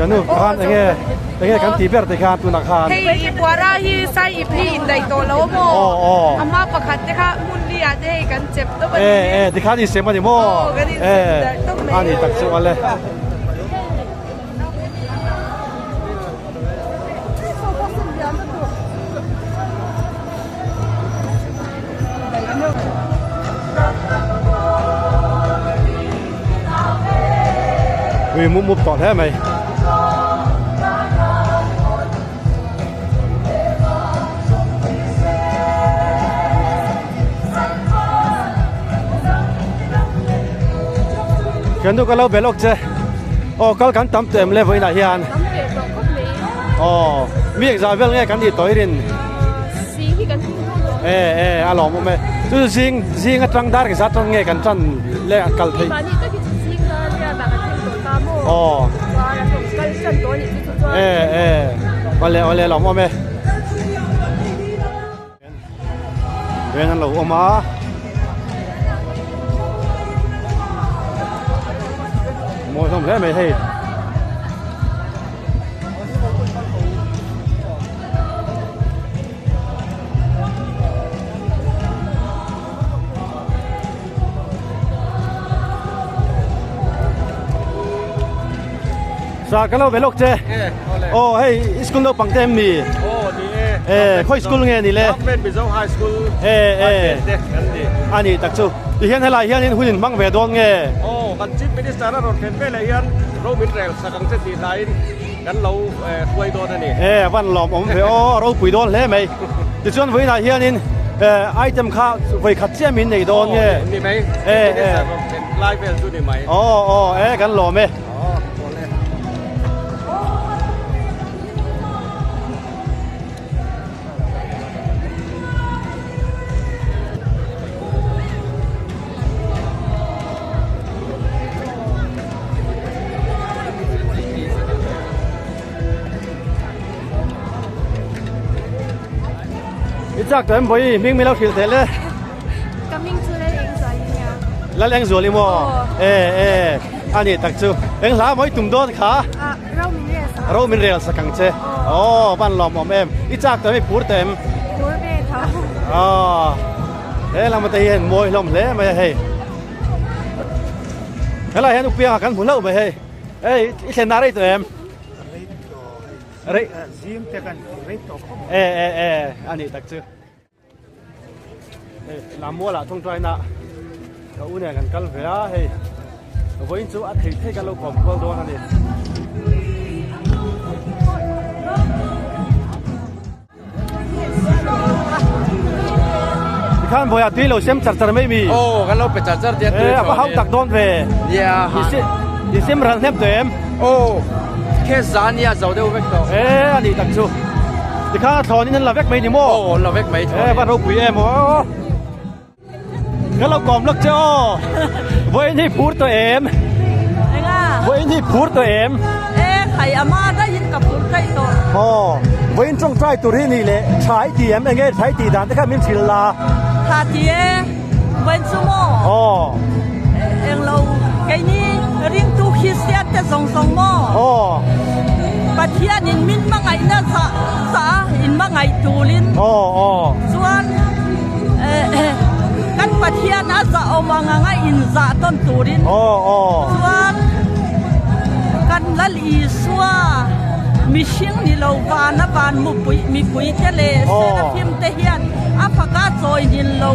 กันนู่นคานอย่างเงี้ยกันตีเปียร์ตีคานตุนักคานเฮ้ยบัวราฮีใส่อีพีในตัวโลโมอามาประคัตนะคะมุนเลียได้กันเจ็บตัวนี้ตีคานอีเสียมาดิโมอันนี้ตักสุวรรณเลยวิมุบต่อแท้ไหมกันดูก็เราเบลอกเจโอ้ก็กันตั้มเต็มเลยไว้ไหนยันอ๋อมีอีกสายเวลเงี้ยกันดีต่อยรินอารมณ์มันจู่ซิงก็ตั้งดาร์กสัตว์ตั้งเงี้ยกันตั้งเล่กัลที่อ๋อวันเลยหลอมว่าไหมเรื่องนั้นเราออกมาโมยทำได้ไหมเฮ้ยสากเราไปลกเจโอ้เฮ้ยสกุลเราปังเต็มมีโอ้ดีค่อยสกุลเงี้ยนี่เลยเป็นบิโซไฮสคูลอันนี้ตักสู้ที่เห็นอะไรเห็นหุ่นบังเวดอนเงี้ยโอ้กันจิ๊บเป็นสตาร์รถเป็นไปเลยยันเราบินเร็วสักครั้งเส้นดีไซน์กันเราคุยโดนนี่วันหลอมผมไปโอ้เราคุยโดนเลยไหมที่ส่วนวิ่งอะไรเห็นไอเทมข้าวไปขัดเสียมินในโดนเงี้ยนี่ไหมไลฟ์เป็นสุดนี่ไหมอ๋อกันหลอมไหมจากตัวบ่อยมิ่งไม่เล่าคิดแต่เลยก็มิ่งซื้อได้เองสวยเนี่ยแล้วเองสวยเลยมั้งอันนี้ตักจูเองสาวไม่ตุ่มโดนขาเรามินเรียลสักครั้งเจ้อ๋อบ้านหลอมเอ็มอีจากตัวไม่พูดเต็มพูดไม่เขาอ๋อเรามาตีเห็นมวยลมเละไม่ให้อะไรเห็นอุปยากันผุนเล่าไม่ให้อีเซนนารีตัวเอ็มอะไรซิมแต่กันอันนี้ตักจูลำมัวละทุ่งใจน่ะก็อุ่นกันกันเวลาเฮ้ยวันนี้จูอัดให้กันเราผมก็โดนอันนี้ข้างบนอาทิตย์เราเชื่อมจัดจัดไม่มีโอ้กันเราไปจัดจัดเดียวก็เขาตักโดนเว้ยดิเซมรันเทมเต็มโอ้แค่จานเนี่ยจะเอาเวกต่ออันนี้ตักจูดิข้าทอนี่นั่นเราเวกไม่ดีมั้งโอ้เราเวกไม่บ้านเราคุยมั้งงั้นเรากล่อมลักเจ้าวันนี้พูดตัวเอ็มวันนี้พูดตัวเอ็มใครอามาได้ยินกับพูดใครตัวอ๋อวันนี้ต้องใช้ตัวนี้เลยใช้ตีเอ็มเองใช้ตีด่านแต่ข้ามินศิลาท่าทีวันสมออ๋อเองเราแค่นี้ริงตุคริสเตียนแต่สองมออ๋อปัจเจียนินมินมาไงนั่นสาอินมาไงตูลินอ๋อส่วนกันปัจเจียน่าจะเอามาไงอินจะต้นตูลินอ๋อส่วนกันละลีสัวมิชิงนี่เราบานบานมุปุยมีปุยเจเลเซราฟิมเทียนอาฟกาโซยนินเรา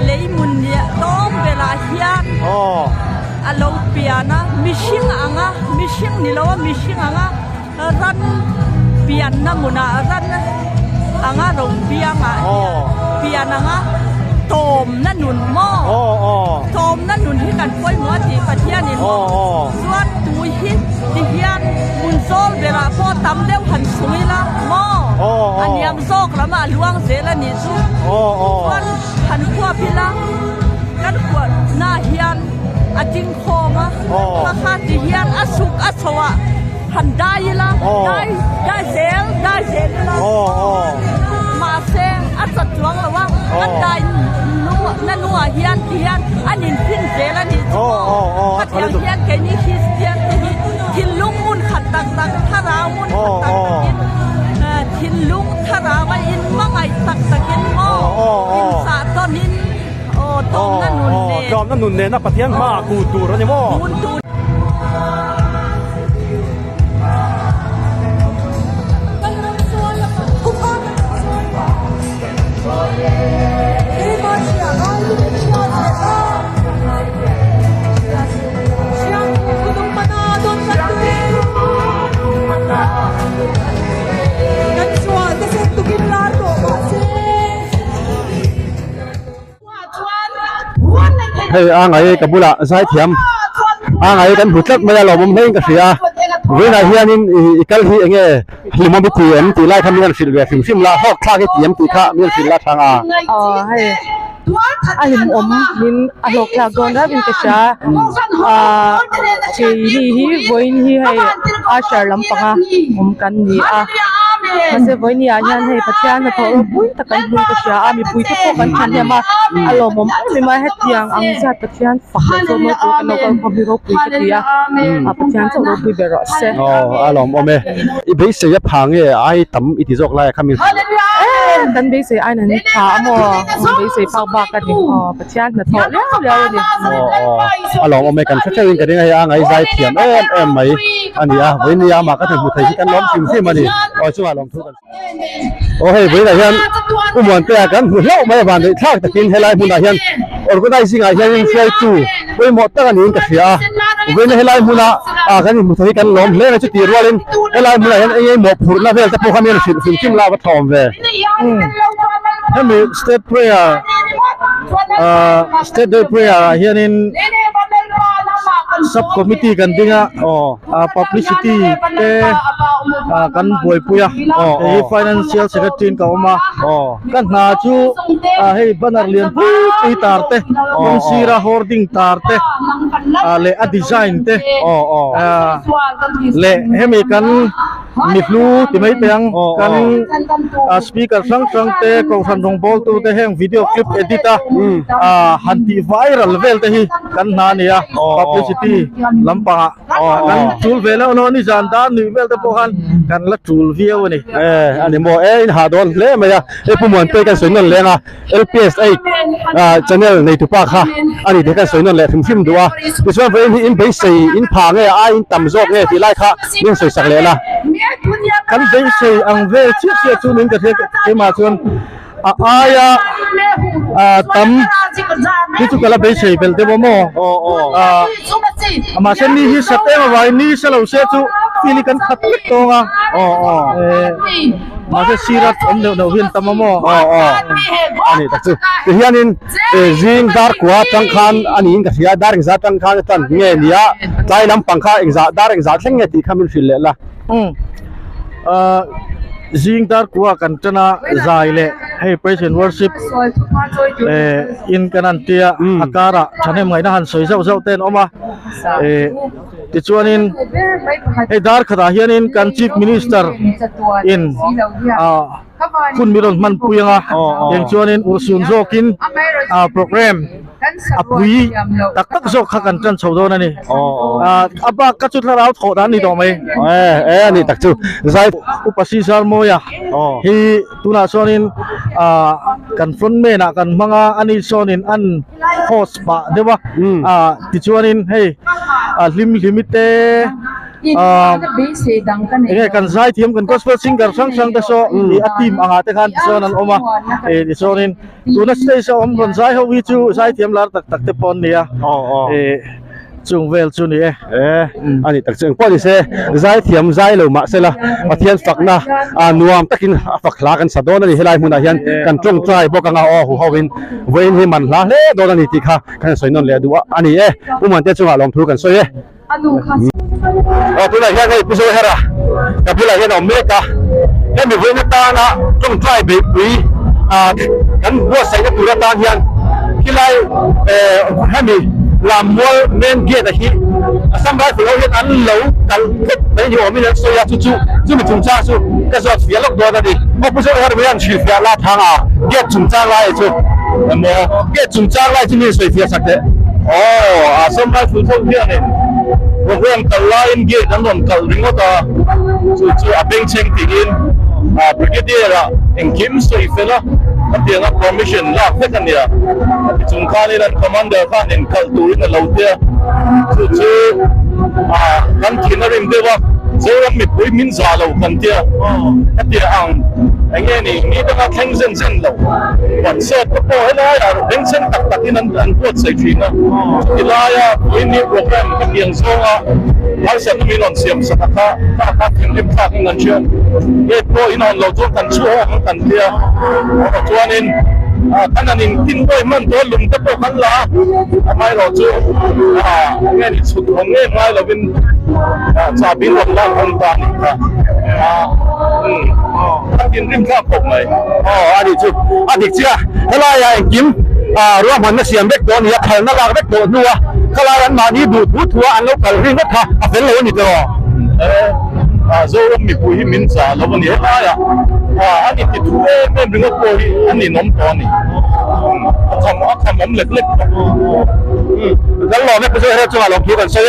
เลยมุนเนี่ยต้องเวลาเฮียนอาเราเปียนะมิชิงอ่างมิชิงนี่เราว่ามิชิงอ่างรันเปียนนะมุนารันอ่างเราเปียงเปียนอ่างโตมนั่นหนุนหม้อโตมนั่นหนุนที่กันป่วยหัวจีปัจเจียนี่ส่วนตุยฮิตที่เฮียนมุนโซลเวลาพ่อตำเลี้ยวหันสุยละหม้ออันยำโซกละมาลวงเสละนี่สุส่วนหันขั้วพิละกันขวดหน้าเฮียนอาจิงโคมะ มาคาที่เฮียนอสุกอสวะหันได้ละได้เซลละมาเซอัศจวงละว่าอันใดนัวเฮียนอันนี้พินเซลนี่ถ้าอย่างเฮียนแกนี่คริสเตียนทินลุงมุนขัดตักทารามุนขัดตักทินลุงทาราว่าอินมาไงตักกินหม้ออินสาตอนนี้ตอมนั่นนุ่นเนจอมนั่นนุ่นเนนักปะเทียนมากูตูรนี่มั้งเฮ้ยไงกับบุระสายเทียมไงกันหุ่นจักไม่ได้หรอกผมเห็นกับเสียเวลาเฮียนี่อีกแล้วที่เงี้ยหิมะพิธีตีไล่ทำเงินสิลเวฟิมลาฮอกคลาเทียมตีข้าเงินสิลาทางให้alim om min alok la gon ra bin kasha che hi voin hi hai ashar lam panga om kan ni mase voin ni anyan hai pathian na thoro pui takan hu kasha ami pui to ko kan chan ma alom om mi ma het yang ang sa pathian fa so no ko kan ko ko bi ro pui ka ya pathian so ro pui be ro se alom om e i be se ya phang e ai tam i ti jok lai khamin dan be se ai nan tha mo be se pa ba ka niประชาชนทอแล้วนี่ลองเอาไม่กันสักเรื่องกันยังไงไงใจเทียมไหมอันนี้วันนี้มาก็ถึงผู้ไทยที่กันล้อมซิมซิมาดิช่วยลองทุกกันโอ้เฮ้ยวันนี้เห็นอุโมงค์เตะกันหุ่นเล่าไม่ผ่านเลยทักตะกินให้ไรหุ่นเห็นโอ้ก็ได้สิ่งอะไรยังเสียจู่วันหมดตั้งนี้ก็เสียวันนี้ให้ไรหุ่นกันผู้ไทยกันล้อมเล่นจุดตีรัวเล่นให้ไรหุ่นเห็นไอ้หมกผุดนะเพื่อนจะพวกเขามีสิ่งซิมลาวัดทองเว้ยให้มี state prayer state day prayer here in subcommittee kan dinga publicity te kan boi puya financial secretary ka oma kan na chu hey banner lian pi tarte sira hoarding tarte le a design te le hemi kan miflu ti mai peng kan speaker sang te ko san rong bol tu te heng video clip edita hanti viral vel te hi kan na nia publicity lampanga kan tul vela no ni jan dan ni vel te pohan kan la tul view ni ani mo in ha don le ma ya pu mon pe kan soinol lenga LPS 8 channel nei tu pa kha ani de kan soinol le thim duwa this one in base in pha nge a in tam jok nge ti lai kha nin soi sak le la kan base ang ve chi chi chu nin ka the ma chun aya tam ni chu kala base bel te bo mo ama sen ni hi sate ma vai ni salo se chu fili kan khat to nga ma se sirat om no hin tam mo ani tak chu te hianin jing dar kwa tang khan ani in ka sia dar za tang khan tan nge nia tlai lam pangkha engza dar engza thleng nge ti khamin fil le la jing dar kwa kan chana zai le hey praise and worship in kanantia akara chanem ngai na han soi zau zau ten oma ti chuanin hey dar khada hianin kan chief minister in kun miron man puyanga yang chuanin ursun zokin program apui tak tak zok khakan chan chhodo na ni aba ka chu tharau tho dan ni do mai ani tak chu zai upasi sar moya hi tuna sonin kan front me na kan manga ani sonin an host ba dewa ti chuanin hey limite kan zai thiam kan gospel singer sang ta so ni atim anga te khan sonan oma ni sonin tuna stay so om ron zai ho wi chu zai thiam lar tak tak te pon nia chung vel chu ni ani tak chung poli se zai thiam zai lo ma se la pathian fakna nuam takin fakla kan sadon ani helai huna hian kan tong trai bokanga hu howin vein hi man la le don ani ti kha kan soinon le du ani uman te chunga lom thu kan soi pula hian ei puso hera ka pula hian omeka hemi vein ta na tong trai be pui kan bo sai na pura ta hian hilai hemi lam mol men ge da hi 上班回来一安楼，但没有我们人说要出这么中差数，可是别了多的的，我不是他的样去别拉汤啊，别中差来就，那么别中差来这边水别啥的，哦，上班回头这样的，我讲到lain dia dan non kal ringo ta chu a beng cheng tingin brigadier la en kim soi fela dia na commission la fekania chung khani lan commander khan en kal turin la lautia chu kan thinarim dewa zeram mi pui min za lo kan tia dia ang anh em ni đang kheng zen zen lo còn sợ có po hay là đánh chân tắc tắc in ăn quất sấy chuyện á thì là ya ini program cái tiếng song á hay sẽ mình làm xiêm sát ta thêm thêm khác ngân chuyện cái po in on lo cho cần chúa cần tia cho nên anh anh tin tôi mình tôi lùng cái po khăn lá mai lo cho nghe đi xuất không nghe mai lo bên trả bên lòng la không taกินริมข้าวผมเลยอดีตชุดอดีตเชื่อถ้าเราอยากกินร่วมหันมาเสียงเบ็กตัวนี้แผ่นน่ารักเบ็กตัวนัวถ้าเราอันมานี้ดูดทัวอันแล้วกันริมก็ท่าเป็นเลยนี่ตัวโซ่มีปุ๋ยมินซ่าแล้ววันนี้อะไรอันนี้ติดทั่วไม่เป็นก็ปุ๋ยอันนี้น้ำตอนนี้ทำน้ำเล็กๆแล้วเราไม่ไปช่วยให้จังหวะเราคิดกันใช่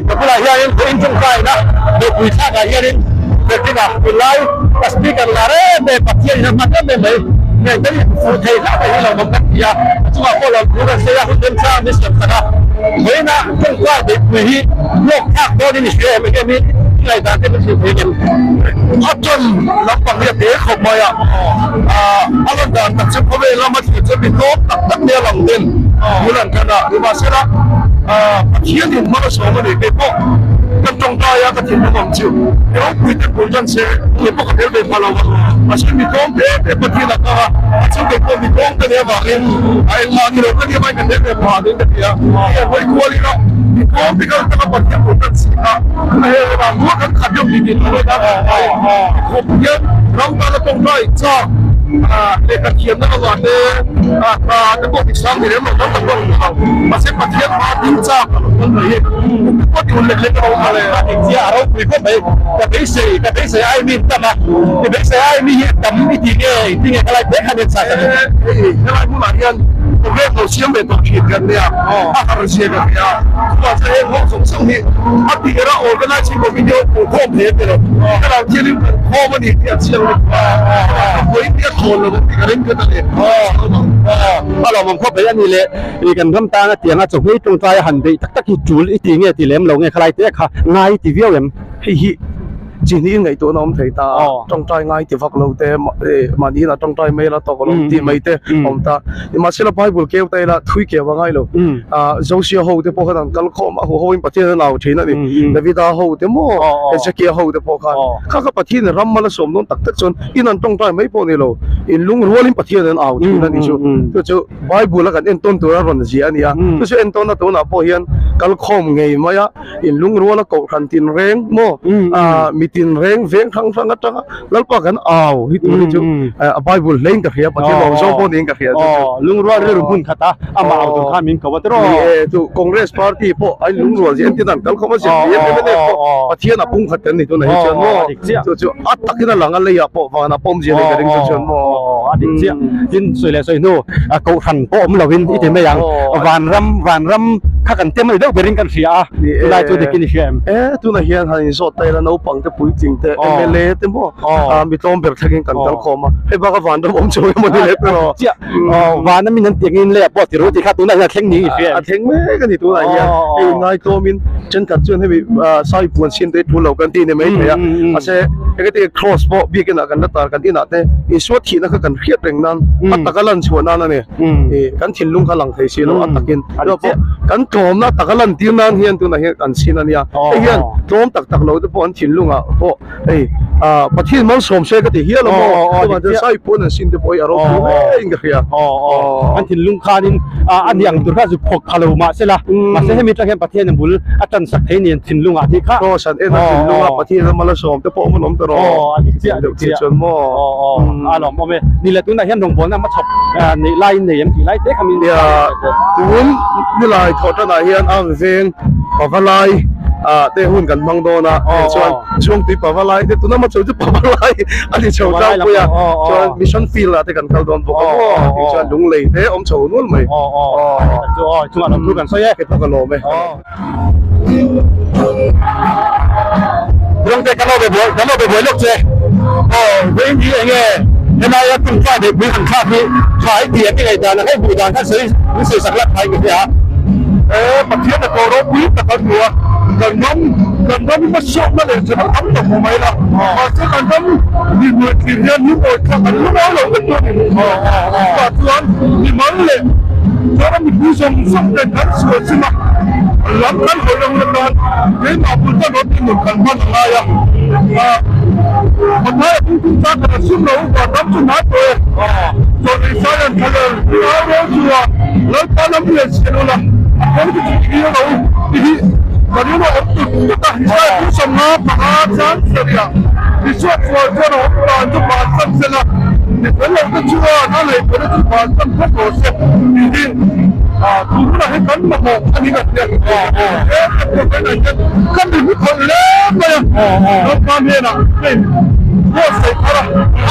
แต่ผู้ใดเฮียนคนจงใจนะเด็กผู้ชายเฮียนเด็กที่น่ะเป็นไรก็สปีกกันละเร่เด็กปัจจัยมันก็ไม่เลยเนี่ยจะฟูเทย์ละไปให้เราบังคับยาจังหวะพวกเราดูกันเสียคุณเดินช้าไม่เสียขนาดเฮ้ยนะจงใจเด็กผู้ที่โลกทักโดนนี่เสียไม่แค่นี้ที่ไหนต่างที่มันเสียเองอัจฉริยะรับฟังเนี่ยเด็กขบมาอ่ะอันนั้นการตัดสินพอเวลามาถึงจะเป็นโลกตัดเนี่ยหลังเดินบุญกันนะหรือว่าเสียละเทียนถึงมาสองมันเด็กพวกกันตรงใจอะกันถึงมันจิ๋วเดี๋ยวคุยกันคุยกันเสียเดี๋ยวพวกเขาเดินมาเราอาชีพมีกองเด็กเด็กปฏิบัติการอาชีพเด็กมีกองกันเนี่ยว่าไอ้มาที่เราก็เนี่ยไม่กันเด็กผ่านเด็กเนี่ยไอ้คนกลัวเลยนะมีกองมีกันตั้งปฏิบัติกันสินะไอ้เราหัวกันขัดยมดีๆเลยนะขบเยอะเราการตรงใจจ้าเด็กเทียมนั่นก็ว่าเนี่ยแต่พวกที่สร้างเนี่ยมันต้องต้องเขามาเสียปฏิบัติมาถึงจ้าคนไหนพวกที่มันเล็กๆเราอะไรอีกที่เราคุยก็ไปกับไปเสียไอ้มีตั้งนะไปเสียไอ้มีตั้งมีที่เนี่ยอะไรเด็กขนาดสัตว์เนี่ยอะไรพวกนั้นยันผมเรียกเราเชื่อมเป็นตัวขีดกันเนี่ยถ้าเราเชื่อกันเนี่ยก็จะเห็นพวกสงสัยนี่อันที่เราโอ้ก็น่าชิมวิดีโอโค้งเพจเลยถ้าเราเชื่อนี่โค้งมันอีกเนี่ยเชื่อเลยคุยเนี่ยโทนเราเป็นการเล่นกันเลยถ้าเรามองเข้าไปอันนี้เลยอีกันทำตาเตียงอ่ะจบให้ตรงใจหันไปตักที่จูลอีทีเนี่ยที่เล่มเราไงใครเตะค่ะง่ายที่เวียวยังเฮ้ยจีนี่ไงตัวน้องเทตาตรงใจง่ายที่ฟักเราเตะมานี่ละตรงใจไม่ละตกลงที่ไม่เตะผมตามาเสียละไปบุลเกี่ยวเตะละทุยเกี่ยวว่าไงเราโจเชียฮูเตะพวกนั้นกันข้อมาหัวหินปะเทศเราเทนั่นนี่เดวิดาฮูเตะโม่เอเจเกียฮูเตะพวกนั้นข้าก็ปะเทศรำมาละสมน้องตักตักจนอินันตรงใจไม่พอนี่เราอินลุงรัวลิมปะเทศนั้นเอาที่นั่นนี่ชูตัวชูไบบุลละกันอินต้นตัวเราหนจีอันนี้ตัวชูอินต้นนั้นตัวน่ะพอเฮียนกันข้อมไงมา呀อินลุงรัวละกขันตินเร่งโม่มีตินเร่งเวงทั้งแล้วก็กันเอาที่ตัวนี้จูไบบุลเล่นกับเฮียปะเทศเราโจพอเองกับเฮียลุงรัวเรื่องพุ่นขัดตาอามาเอาตรงข้ามินเขาว่าตัวตัวคอนเกรสพาร์ตี้พอไอ้ลุงรัวเสียที่นั่นกันเขามาเสียเยอะไม่ได้พอปะเทศน่ะพุ่งขัดกันนี่ตัวไหนเจ้าโม่ตัวจูอัดตักที่นั่นหลังอะไรอ่ะพอว่าน่ะป้อมเสียเลยกันเองเจ้าโม่อัดเสียยินสวยเลยสวยโน่เขาขันป้อมเราวินอีเต็มไม่ยังวันรำข้ากันเต็มเลยเด้อไปเล่นกันเสียได้ตัวเด็กกินเสียตัวไหนเฮียนหันสดแต่ละน้องปังจะปุ๋ยจริงแต่เล่เต็มบ่มีต้มแบบทักกันกันคอมาให้บ้าก็วันเดิมผมช่วยมันเลยเจ้าเจ้าวันนั้นมีนั่นเตียงอินเลยปอดที่รู้ที่ข้าตัวไหนแข่งนี้เสียแข่งไม่กันที่ตัวไหนเฮียไอ้นายตัวมินฉันกัดจนให้ใส่ปวนชินได้ทุนเรากันที่เนี่ยไม่ใช่อ่ะอาเซ่ไอ้ก็ที่ cross บ่บีกันกันนัดตากันที่นัดเนี่ยไอ้สวดที่นั่นก็กันเครียดแรงนั้นอัตตะกันชวนนั่นเนี่ยกันชินลุงข้างหลังไทยชินแล้วอัตตะกินแล้วพอกันโจมนะตะกันที่นั่นเฮียนตัวไหนเฮียกันชินนั่นเนี่ยไอ้เฮียนโจมตักเราจะพออันชินลุงอ่ะพอไอ้ประเทศมันสมเสกที่เฮียแล้วมันจะใส่ปนสินเดปอยอารมณ์อิงกับเฮียอันที่ลุงคานินอันอย่างตัวข้าสุพกพาลูมาเสละมาเสให้มีตัวแห่งประเทศนั้นบุลอาจารย์สักเทียนทินลุงอาทิข้าก็ฉันเอ็นทินลุงประเทศนั้นมันสมแต่พอมันล้มตลอดเดี๋ยวจนมั่วหลอมโอเมนี่แหละตัวไหนเฮียนหงบอลนะมาชอบนี่ไล่เนี่ยยังกี่ไล่เตะคำนี้เนี่ยตัวนี่ไล่ถอดตัวไหนเฮียนอ่างเสียงขอพลายเตะหุ่นกันบังโดนะช่วงที่ปะวะไลเด็กตัวนั้นมาช่วยที่ปะวะไลอันนี้ช่วงเจ้าปุยอ่ะช่วงมิชชั่นฟิลอะที่กันเขาโดนบอกว่าช่วงลุงเลยเตะอมโชว์นู่นไหมช่วงเราดูกันซะแยกกันตะโลไหมเรื่องเตะกันเราไปบ่อยลูกเจ้เรื่องนี้เงี้ยทนายตุ้งฟ้าเด็กมีขันข้าพี่ขายเดียร์ที่ไหนด่านให้บูดานท่านซื้อวิสุทธิสักดิ์ไทยกันเนี่ยประเทศตะโกรบวิตะกันหัวกันน้ำมาชอบมาเลยจะมาทำกับผมไหมล่ะพอจะกันน้ำมีมือที่เรียนรู้หมดกันรู้แล้วเราเป็นตัวนี้ปัจจุบันมีมันเลยถ้าเรามีผู้ชมสังเกตนั้นสวยใช่ไหมหลังนั้นคนเราเรียนเห็นอาบุญก็รถที่หนุนกันบ้านอะไรอ่ะคนไทยผู้ชาติกันสุ่มเราก่อนน้ำชุ่มน้ำตัวจนอิสราเอลทะเลเราเรื่องชัวแล้วตอนนั้นเปลี่ยนเสียงละคนที่จะเกี่ยวเราที่ตอนนี้เราตุ่นตัดใจผู้ชมน้ำปะอาจารย์เสียที่ช่วยช่วยเราตอนทุกบาทสั้นเสียละเป็นเราจะช่วยนั่นเลยเป็นทุกบาทสั้นพวกเราเสียดีคุณน่าให้กันมาบอกอันนี้กันเนี่ยเป็นอะไรกันกันถึงคนเล่นเลยแล้วความเห็นอ่ะ ก็เสร็จแล้ว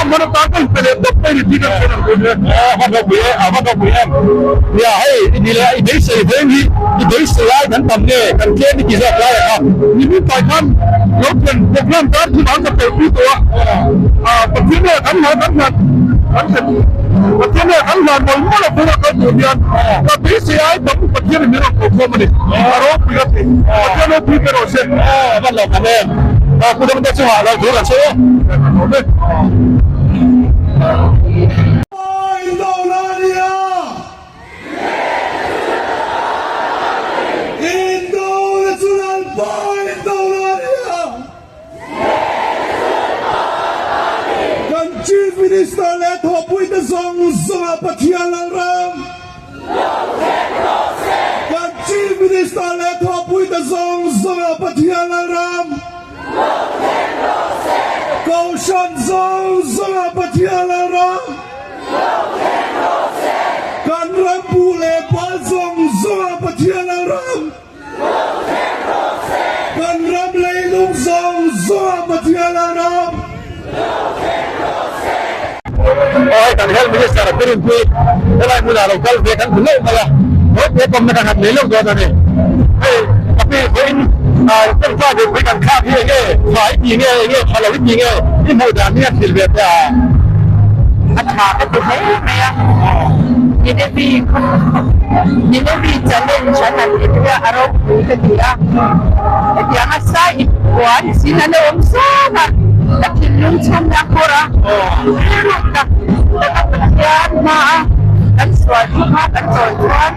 มันต่างกันเป็นแบบไม่ได้ที่กันเป็นคนเนี่ยมันก็เบี้ยมันก็เบี้ยเนี่ยให้ดีเลยไอ้เด็กเสียเรื่องนี้ไอ้เด็กเสียนั้นทำเนี่ยกันเกณฑ์นี่กี่รอบแล้วครับนี่ไม่ไปทำรถเป็นพวกเรื่องการที่มันจะเป็นผู้ตัวประเทศเนี่ยทำงานประเทศเนี่ยทำงานมันไม่ได้พูดกันอยู่เนี่ยแต่เด็กเสียแบบประเทศนี้เราควบคุมมันเราพิจารณาประเทศเราพิจารณาเสร็จมันเรากันเนี่ยคุณจะไม่ได้ช่วยเราถูกกันใช่ไหมChief Minister let hopui the song Zora Patialaram. Kan Chief Minister let hopui the song Zora Patialaram. Kaushan song Zora Patialaram. Kan Rampule Pal song Zora Patialaram. Kan Ramleilung song Zora Patialaram. โอ้ยแต่เรื่องไม่ใช่สารเป็นคุยอะไรมูลเราเกลเวกันถึงเรื่องมาละโอ้ยเด็กผมนะครับในเรื่องตัวนี้เฮ้ยพี่เป็นเป็นข้าเด็กไปกันข้าพี่เงี้ยขายปีเงี้ยพอเราวิธีเงี้ยที่มูลด่านเนี่ยสิลเบียจะอัฐาเป็นตัวไหนเนี่ยยินดีจะเล่นฉันนั่นเองอารมณ์กันดีอ่ะเดี๋ยวอาศัยวันสินะน้องสาว Lakin yung chanda ko ra, hirap na, nakapagyan na, kan swatuha, kan swatuhan,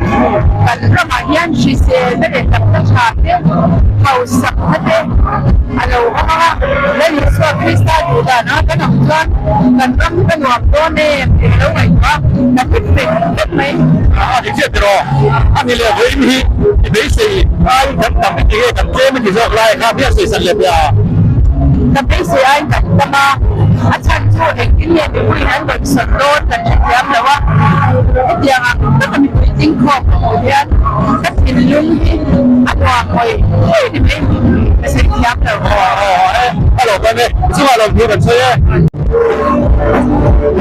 kan ramayan, she said, nalitak na siya, kausak na din, ano ka mga, lalim sa Krista, duda na, kanangkan, kan ramdanuak doon eh, ilaw ay ka, nakipit, may, etc. Ang ilagay ni, ibig ay, kan tigay, kan kemi, kisok lai, kabiya sa isang lebya, tapi saya tak sama acan tu ini yang diberikan bagi seluruh dan setiap lewat yang aku tak kami beri tingkong kemudian tak ilung atau apa ini setiap lewat kalau kami semua orang bukan saya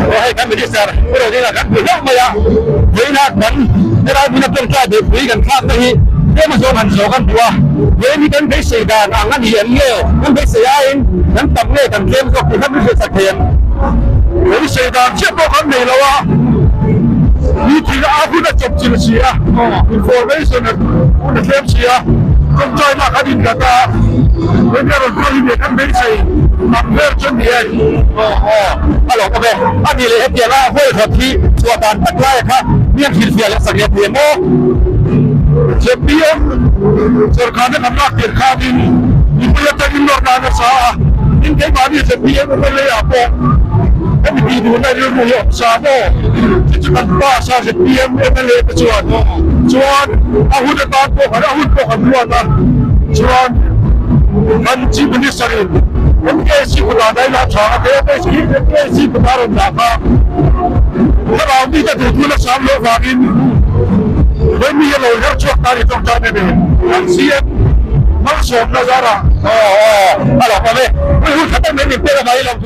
wahai kami di sana kalau dia nak bilang maya bilang dan kita punya perkara diberikan kami dia masuk kan dua ini kan besi dan angan hiamnya kan besi lain dan tamnya kan game kok kita bisa sakit besi dan siapa kan ni lawa ini tidak aku dah cek sia information udah game sia kan join nak hadin kata mereka orang ini kan besi ambil dia kalau kau ani lehat dia lah boleh tapi suatan tak layak dia hilfiah sakit dia mau Sepian, सरकार ने हमला किया दिन इतना तक इन लोग ना साहा इनके बारे में sepian मैंने आपको हम वीडियो में जो मुझे सामो जितना पासा sepian मैंने पेचुआन ahun tak ko ahun ko hamluan na cuan anci minister MKC kuda dai la changa ke MKC kuda ron da ka kalau ni tak tu na samlo wagin when we yellow her truck tari tok tani be and see it masuk nazara ala kami we kata meni pera bai lam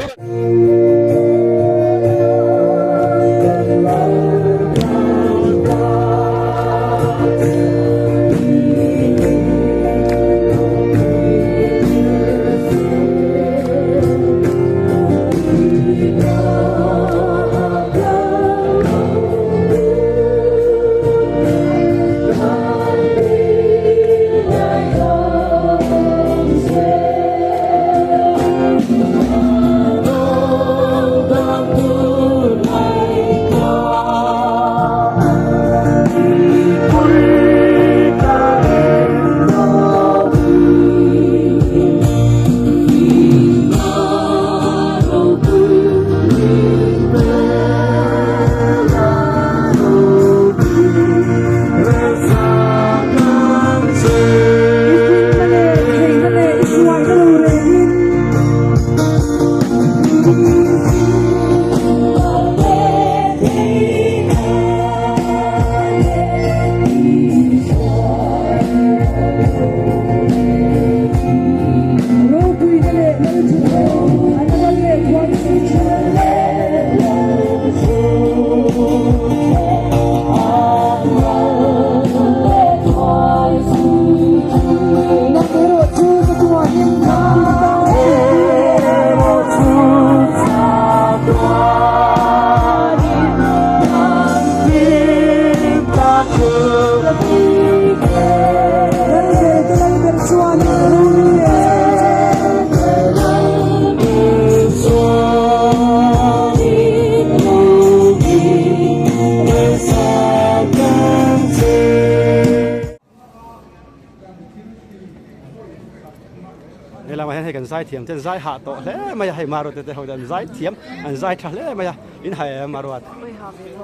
มาให้กันไซเทียมเช่นไซหาโตแล้วไม่ให้มารถแต่เขาจะไซเทียมอันไซทะเลไม่อินให้มารถ ไม่หาไปโล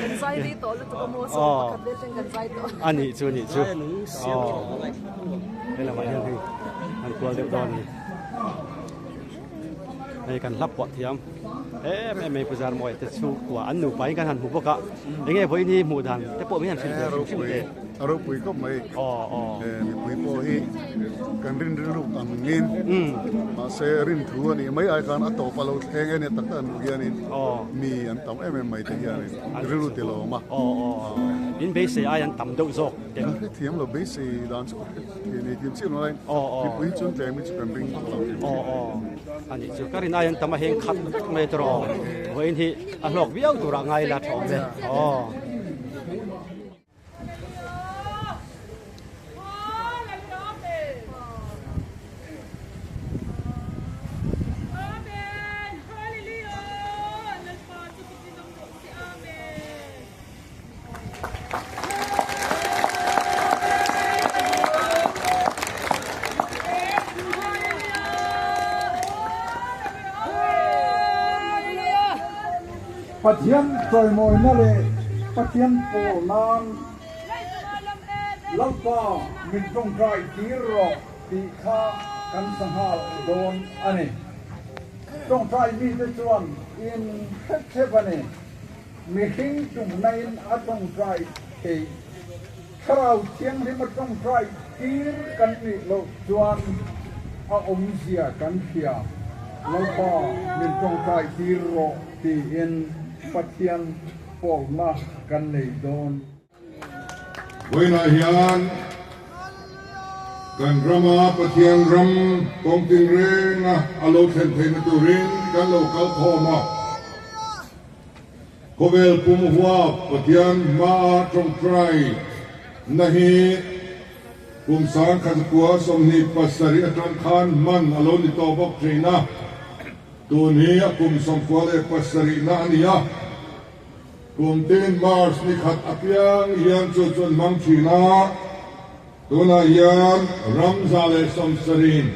กันไซดีโตแล้วตัวโมโซกันเล่นกันไซโต อันนี้จูนี่จูอ๋อเป็นอะไรอย่างนี้อันตัวเรียบร้อยนี่ให้กันรับปอดเทียมไม่พูดจามวยแต่ชูกว่าอันหนูไปกันหันหูพวกกะยังไงพวกนี้หมู่ดันแต่พวกไม่หันชิมเด็ด Aro pui ko mai mi pui po hi kan rin lu ang ngin ma se rin thu ani mai ai kan ato palo eng ene tak tan yan in mi an tam em mai te yan in ru te lo ma in base ai an tam do zo ke thiam lo base dan so ni tim chi no lai mi pui chun te mi kan ring loอันนี้จุดการินอายันทำมาเฮงขัดไม่ตรอเว้นที่อันหลอกเบี้ยวตัวไงล่ะท้องเลยปัจจัยใจมอยนั่นเลยปัจจัยโปนานแล้วก็มีตรงใจที่รอที่ข้ากันสังหารโดนอันนี้ตรงใจมีแต่ส่วนอินเทปนี้มีหิ้งจุ่มในอัตรงใจที่ถ้าเราเชียงที่มันตรงใจที่กันนี่เราส่วนเอาอมเสียกันเสียแล้วก็มีตรงใจที่รอที่อินปัจจัยปอมากันในโดน Buena hian kan rama pathian ram kong ting reng alo then then turin kan lo kal khoma kovel pum hua pathian ma trong trai nahi pum sang khan kwa som ni pasari atran khan man alo ni to bok trina tu ni pum som kwa le pasari na ania Kum tin Mars ni khat apiang yan chun mang china tuna yan ramzale samsarin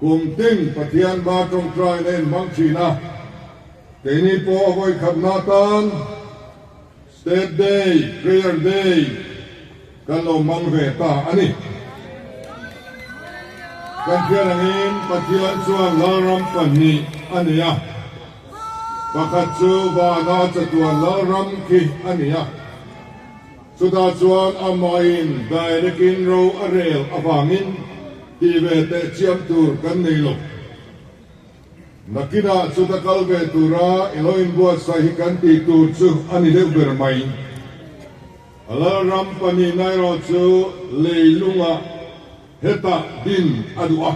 kum tin pathian ba trong trai nen mang china teni po avoi khabnatan state day prayer day kalo mang ve ta ani kan phian pathian chuan laram pani ania Pakatsu vana chatuan laram ki ania Suda chuan amain dairekin ro arel avangin Tivete chiam tur kan nilo Nakina suda kalve tura iloin buat sahikan ti tur chu anile bermai Laram pani nairo chu leilunga heta din adua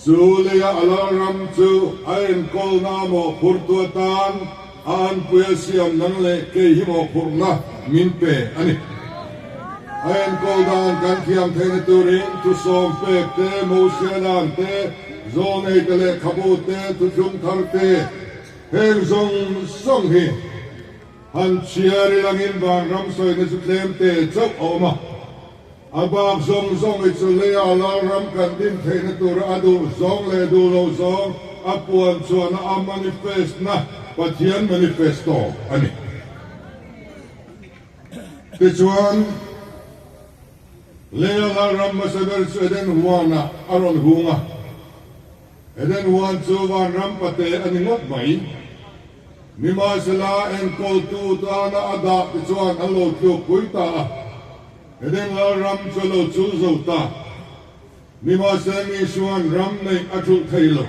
Sulia alaram chu ain kol namo purtuatan an puesiam nangle ke himo purna minpe ani ain kol dan kan kiam thene turin tu som pe te musianan te zone tele khabute tu jum tharte heng zong song hi han chiari langin bang ram soi ne chu tlem te chok oma Abang zong zong itu lea alaram kan din thene tur adu zong le du lo zong apuan chuan a manifest na pathian manifesto ani ti chuan lea alaram masaber chu eden huana aron hunga eden huan chu wan ram pate ani ngot mai mima sala en kol tu ta na ada ti chuan alo tu kuita Eden la ram cholo chuzo ta Nima semi shuan ram nei atul thailo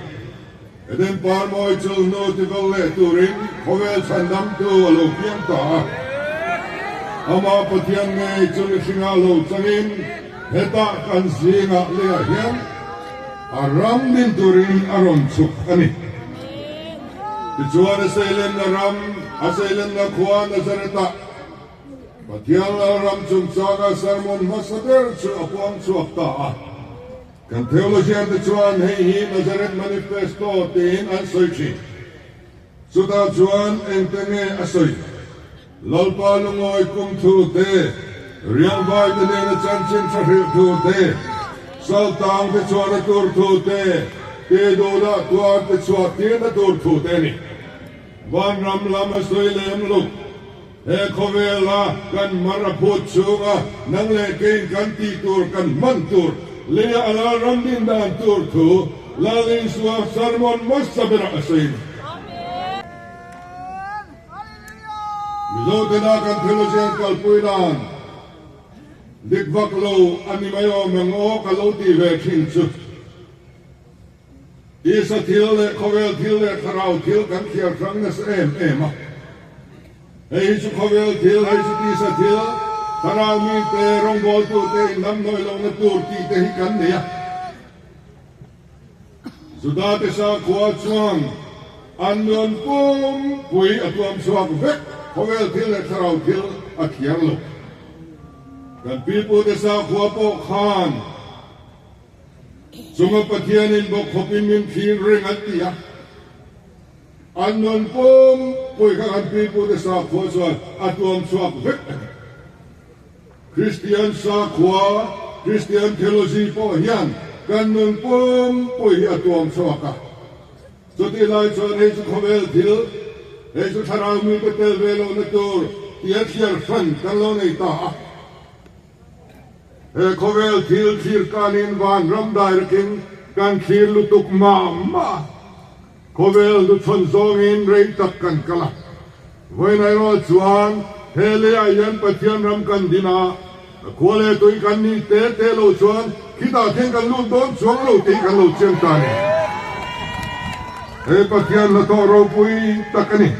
Eden par moi chul no ti valle turin khovel sandam tu alo piam ta Ama pathian nei chul singa lo changin heta kan singa le hian aram din turin aron chuk ani Tijuan asailen na ram asailen na khuan azareta Pathian ram chung chaga sermon masader chu apuang chuakta kan theology the chuan hei hi Nazareth manifesto tin an soichi suda chuan entenge asoi lalpa lungoi kum thu te riang vai te ne chan chin thahil thu te sal tang te chua na tur thu te do la tuan te chua te na tur thu te ni van ram lam soi lem lu he khovela kan maraput chunga nang le kein kan ti tur kan man tur le ala ram din dan tur thu la lin suwa sermon masabira asin Mizo tena kan theologian kalpuinan dikvaklo ani mayo mengo kaloti ve khin chu isa thil le khovel thil le tharau thil kan khiar thang na em ei chu khovel thil ei chu ti sa thil tharau mi te rong bol tu te nam noi long na tur ti te hi kan ne ya zuda te sa khwa chuang an non pum pui atuam suak vek khovel thil le tharau thil a khiar lo kan pipu te sa khwa po khan sunga pathianin bo khopin min khin ring atia anon pom poi kan pipu te sa khwa so atuam suak vek Christian sa khwa Christian theology po hian kan non pom poi atuam suaka so ti lai so nei su khovel thil ei su tharau mi te tel velo na tur tia thiar fan kan lo nei ta khovel thil thir kanin van ram dai king kan thil lutuk ma khovel lu chon zong in rei tak kan kala voi nai ro chuan hele ayan pathian ram kan dina khole tui kan ni te lo chuan kita theng kan lu don chuang lo ti kan lo chen ta ni pathian la to ro pui takani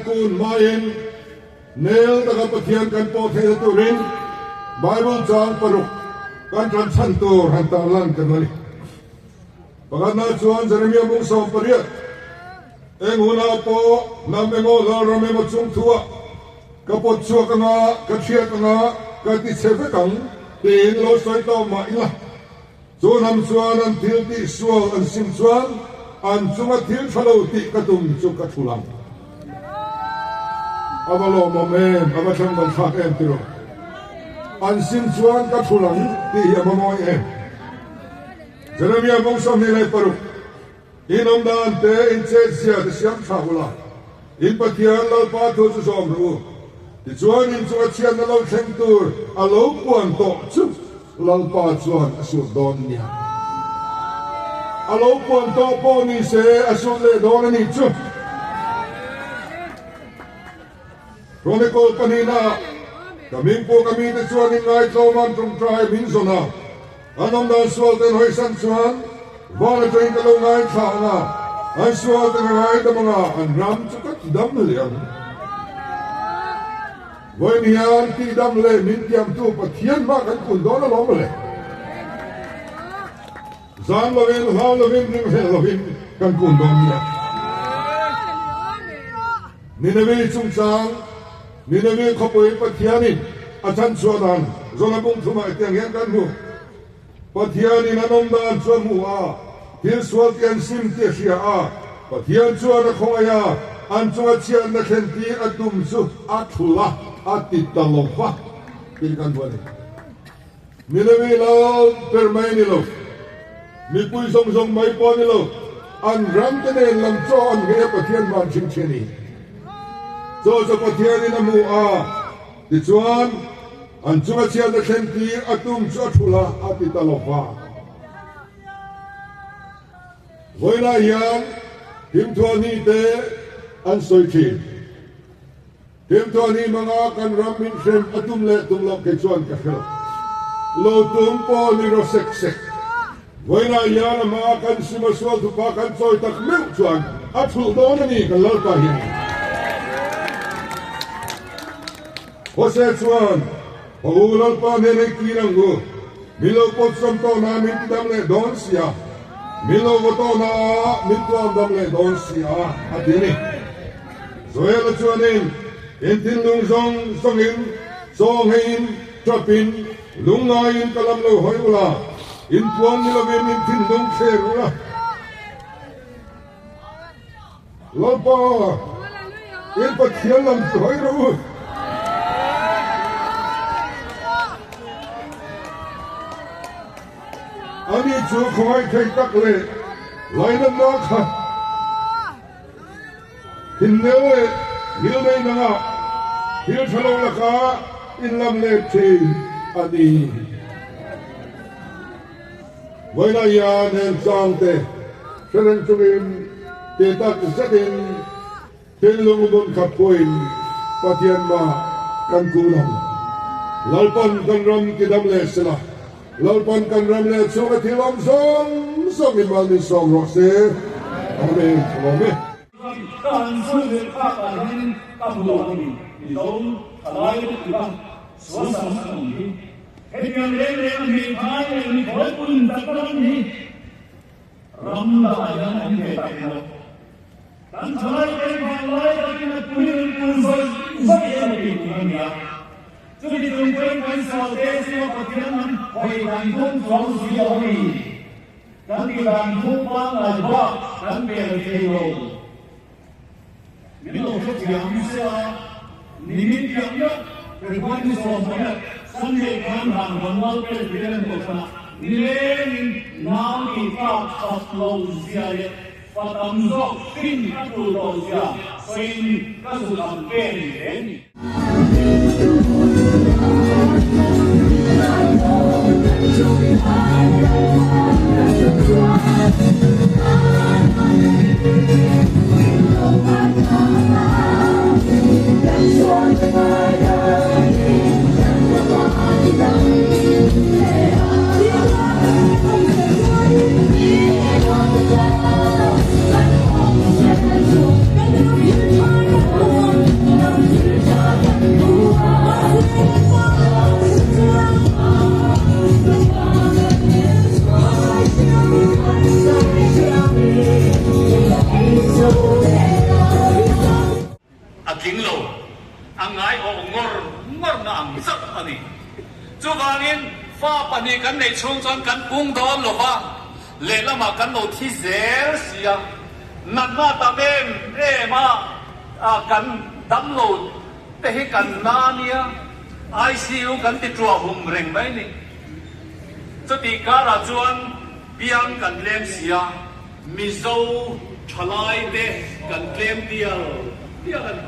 kun main nel da pathian kan po the tu rin Bible chang paruk kan tran chan to han ta lan kan ni pagan na chuan Jeremiah mong som pariat enguna po nam engo la rame mo chung thua kapot chu ka nga ka thia ka nga ka ti seve kang tin lo soi to ma ila chu nam chuan an thil ti sual an sim chuan an chunga thil thalo ti ka tum chu ka thulang avalo moment avachang ban thak em tiro an sim chuan ka thulang ti amamoi em Jeremiah mong som ni lai paru inom dan te in che sia de siam thawula in pathian lo pa thu chu som ru ti chuan in chu chian na lo theng tur a lo puan to chu lo pa chuan asu don nia a lo puan to po ni se asu le don ni chu Chronicle panina Kaming po kami na chuan in ngai tloman from tribe in zona. Anong dan suwal ten hoy san chuan, wala to yung kalungay tsa nga. Ang suwal ten ngai da mga anram chukat dam na liyan. Woy niyan ti dam le mintiam tu pathian ma kan kundo na lomale. Zan lovin, hal lovin, rim hel lovin kan kundo niya. Ninawi chung chang, Ninawi kapoy pathianin atan suadan zona bung thuma ityang yan kan mu pathianin anom dan suamu til suat yan sim te sia pathian suana khongaya an chunga chian na khenti atum su athula atitalokha pilkan bone Ninawi lo permaini lo mi pui song song mai poni lo an ram tene lam cho an he pathian man ching cheni so pathian in amu ti chuan an chunga chian na khenti atum chu thula atitalokha voila yan him thoni te an soi thi him thoni manga kan ram min khem atum le tum lok ke chuan ka khel lo tum po ni ro sek sek voila yan ma kan sima swal tu pa kan soi tak meu chuan athul don ni kan lo ta hi Jose chuan ulal pa nene kirangu milo pot som to na min dam le don sia milo voto na min tuam dam le don sia atini zoela chuanin intin lung zong songin songin trapin lungain kalam lo hoyula in tuam nilo vin intin lung kherula lopa in pathialam hoyru chú khói thay tắc lệ lấy năm nó khăn hình nếu lệ hiểu đây nè ngạ hiểu cho lâu là cả in làm lệ thì anh đi với lại nhà nên trang tệ cho nên chúng em tệ tắc rất in tên lông đồn khắp quên và tiền mà căn cú lòng lalpan kan ram ki dam le sela lalpan kan ram le chu ka thilam song song in mal ni song ro se amen amen 但是的大白天干不了的你，你都来的地方，所上的你，黑天连连你开你开不得的你，让大家能给大家。但出来的方来的那不能不说，不也的地方呀？这里中国人少的是我不天能会感动装需要你，咱的感动帮来吧，咱别的给喽。 民老说讲是啊，你们讲的，这关于说什么？三月看看我老辈别人都说，你连哪里大发老下的，发当作并不老下，所以告诉他们别人。 กันในช่วงจนกันปุ้งดอนหรอวะเล่ละมากันโนที่เสียเสียนั่นมาตาเมมากันดำโหลดแต่ให้กันนาเนี่ยICU กันติดตัวหุ่มเร่งไหมนี่จะตีการจวนเบียงกันเลี้ยงเสียมิโซทลายเดกันเลี้ยงเดียวกัน